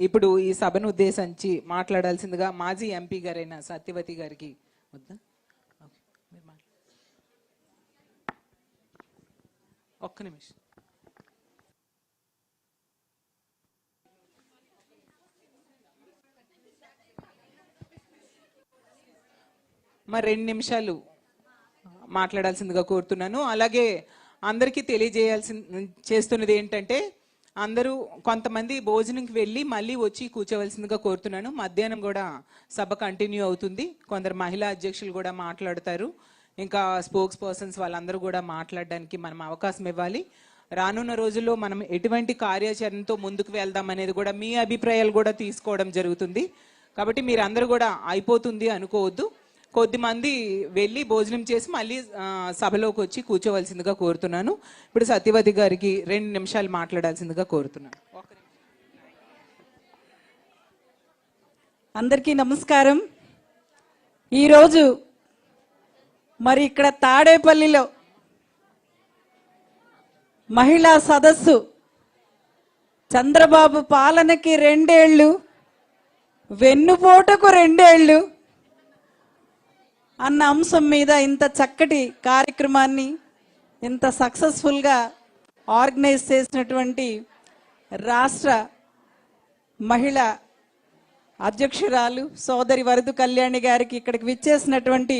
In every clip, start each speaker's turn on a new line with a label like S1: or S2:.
S1: ఇప్పుడు ఈ సభను ఉద్దేశించి మాట్లాడాల్సిందిగా మాజీ ఎంపీ గారైన సత్యవతి గారికి వద్దా ఒక్క నిమిషం. మరి 2 నిమిషాలు మాట్లాడాల్సిందిగా కోరుతున్నాను. అలాగే అందరికీ చేస్తున్నది ఏంటంటే అందరూ కొంతమంది భోజనంకి వెళ్ళి మళ్ళీ వచ్చి కూర్చోవలసిందిగా కోరుతున్నాను. మధ్యాహ్నం కూడా సభ కంటిన్యూ అవుతుంది. కొందరు మహిళా అధ్యక్షులు కూడా మాట్లాడతారు. ఇంకా స్పోక్స్ పర్సన్స్ వాళ్ళందరూ కూడా మాట్లాడడానికి మనం అవకాశం ఇవ్వాలి. రానున్న రోజుల్లో మనం ఎటువంటి కార్యాచరణతో ముందుకు వెళ్దాం అనేది కూడా మీ అభిప్రాయాలు కూడా తీసుకోవడం జరుగుతుంది. కాబట్టి మీరు అందరూ కూడా అయిపోతుంది అనుకోవద్దు. కొద్దిమంది వెళ్ళి భోజనం చేసి మళ్ళీ సభలోకి వచ్చి కూర్చోవలసిందిగా కోరుతున్నాను. ఇప్పుడు సత్యవతి గారికి 2 నిమిషాలు మాట్లాడాల్సిందిగా కోరుతున్నాను.
S2: అందరికీ నమస్కారం. ఈరోజు మరి ఇక్కడ తాడేపల్లిలో మహిళా సదస్సు, చంద్రబాబు పాలనకి 2 ఏళ్ళు, వెన్నుపోటుకు 2 ఏళ్ళు అన్న అంశం మీద ఇంత చక్కటి కార్యక్రమాన్ని ఇంత సక్సెస్ఫుల్గా ఆర్గనైజ్ చేసినటువంటి రాష్ట్ర మహిళా అధ్యక్షురాలు సోదరి వరదు కళ్యాణి గారికి, ఇక్కడికి విచ్చేసినటువంటి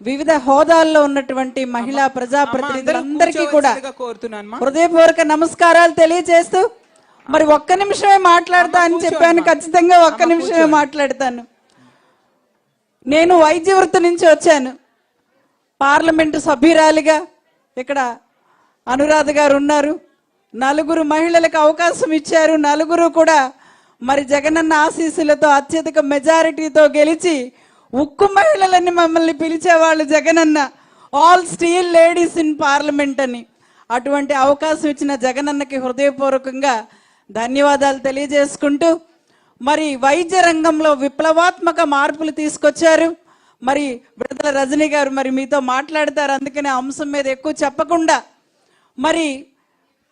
S2: వివిధ హోదాల్లో ఉన్నటువంటి మహిళా ప్రజాప్రతినిధులందరికీ కూడా హృదయపూర్వక నమస్కారాలు తెలియజేస్తూ, మరి 1 నిమిషమే మాట్లాడతా అని చెప్పాను. ఖచ్చితంగా 1 నిమిషమే మాట్లాడతాను. నేను వైద్య వృత్తి నుంచి వచ్చాను. పార్లమెంటు సభ్యురాలిగా ఇక్కడ అనురాధ గారు ఉన్నారు. 4 మహిళలకు అవకాశం ఇచ్చారు. 4 కూడా మరి జగనన్న ఆశీస్సులతో అత్యధిక మెజారిటీతో గెలిచి ఉక్కు మహిళలని మమ్మల్ని పిలిచేవాళ్ళు జగనన్న, all steel ladies in parliament అని. అటువంటి అవకాశం ఇచ్చిన జగనన్నకి హృదయపూర్వకంగా ధన్యవాదాలు తెలియజేసుకుంటూ, మరి వైద్య రంగంలో విప్లవాత్మక మార్పులు తీసుకొచ్చారు. మరి విడుదల రజనీ గారు మరి మీతో మాట్లాడతారు, అందుకనే అంశం మీద ఎక్కువ చెప్పకుండా, మరి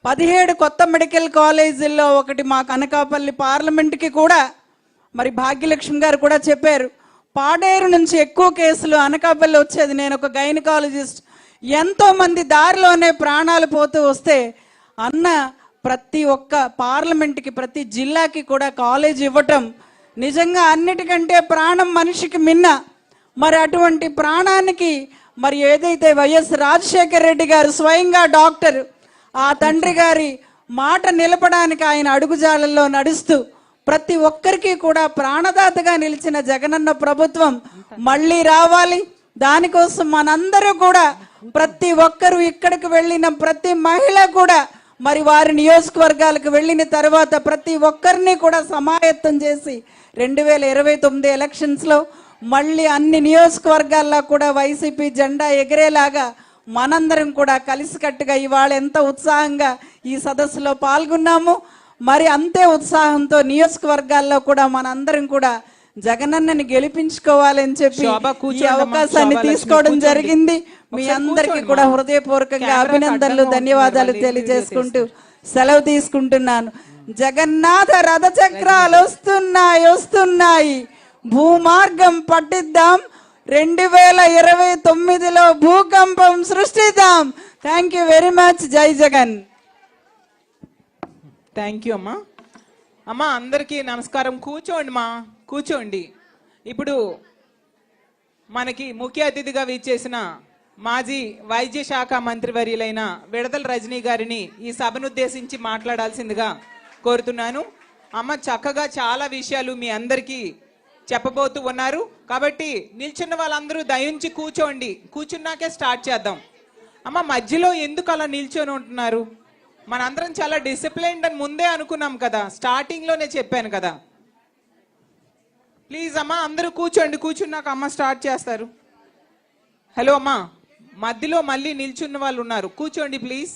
S2: 17 కొత్త మెడికల్ కాలేజీల్లో ఒకటి మా అనకాపల్లి పార్లమెంట్కి కూడా మరి భాగ్యలక్ష్మి గారు కూడా చెప్పారు. పాడేరు నుంచి ఎక్కువ కేసులు అనకాపల్లి వచ్చేది. నేను ఒక గైనకాలజిస్ట్, ఎంతో మంది దారిలోనే ప్రాణాలు పోతూ వస్తే అన్న ప్రతి ఒక్క పార్లమెంట్కి ప్రతి జిల్లాకి కూడా కాలేజ్ ఇవ్వటం నిజంగా అన్నిటికంటే ప్రాణం మనిషికి మిన్న. మరి అటువంటి ప్రాణానికి మరి ఏదైతే వైఎస్ రాజశేఖర రెడ్డి గారు స్వయంగా డాక్టర్, ఆ తండ్రి గారి మాట నిలపడానికి ఆయన అడుగుజాడల్లో నడుస్తూ ప్రతి ఒక్కరికి కూడా ప్రాణదాతగా నిలిచిన జగనన్న ప్రభుత్వం మళ్ళీ రావాలి. దానికోసం మనందరూ కూడా ప్రతి ఒక్కరూ ఇక్కడికి వెళ్ళిన ప్రతి మహిళ కూడా మరి వారి నియోజకవర్గాలకు వెళ్ళిన తర్వాత ప్రతి ఒక్కరిని కూడా సమాయత్తం చేసి 2029 ఎలక్షన్స్లో మళ్ళీ అన్ని నియోజకవర్గాల్లో కూడా వైసీపీ జెండా ఎగిరేలాగా మనందరం కూడా కలిసికట్టుగా ఇవాళ ఎంత ఉత్సాహంగా ఈ సదస్సులో పాల్గొన్నాము, మరి అంతే ఉత్సాహంతో నియోజకవర్గాల్లో కూడా మనందరం కూడా జగనన్నని గెలిపించుకోవాలని చెప్పి ఈ అవకాశాన్ని తీసుకోవడం జరిగింది. మీ అందరికీ కూడా హృదయపూర్వకంగా అభినందనలు, ధన్యవాదాలు తెలియజేసుకుంటూ సెలవు తీసుకుంటున్నాను. జగన్నాథ రథ చక్రాలు వస్తున్నాయి, భూమార్గం పట్టిద్దాం, 2029లో భూకంపం సృష్టిద్దాం. Thank you very much. జై జగన్.
S1: థ్యాంక్ యూ అమ్మా. అమ్మా అందరికీ నమస్కారం. కూర్చోండి మా, కూర్చోండి. ఇప్పుడు మనకి ముఖ్య అతిథిగా విచ్చేసిన మాజీ వైద్య శాఖ మంత్రివర్యులైన విడుదల రజనీ గారిని ఈ సభను ఉద్దేశించి మాట్లాడాల్సిందిగా కోరుతున్నాను. అమ్మ చక్కగా చాలా విషయాలు మీ అందరికీ చెప్పబోతూ ఉన్నారు. కాబట్టి నిల్చున్న వాళ్ళందరూ దయించి కూర్చోండి. కూర్చున్నాకే స్టార్ట్ చేద్దాం. అమ్మ మధ్యలో ఎందుకు అలా నిల్చొని ఉంటున్నారు? మనందరం చాలా డిసిప్లైన్డ్ అని ముందే అనుకున్నాం కదా, స్టార్టింగ్లోనే చెప్పాను కదా. ప్లీజ్ అమ్మా అందరూ కూర్చోండి. కూర్చున్నాక అమ్మ స్టార్ట్ చేస్తారు. హలో అమ్మా, మధ్యలో మళ్ళీ నిల్చున్న వాళ్ళు ఉన్నారు, కూర్చోండి ప్లీజ్.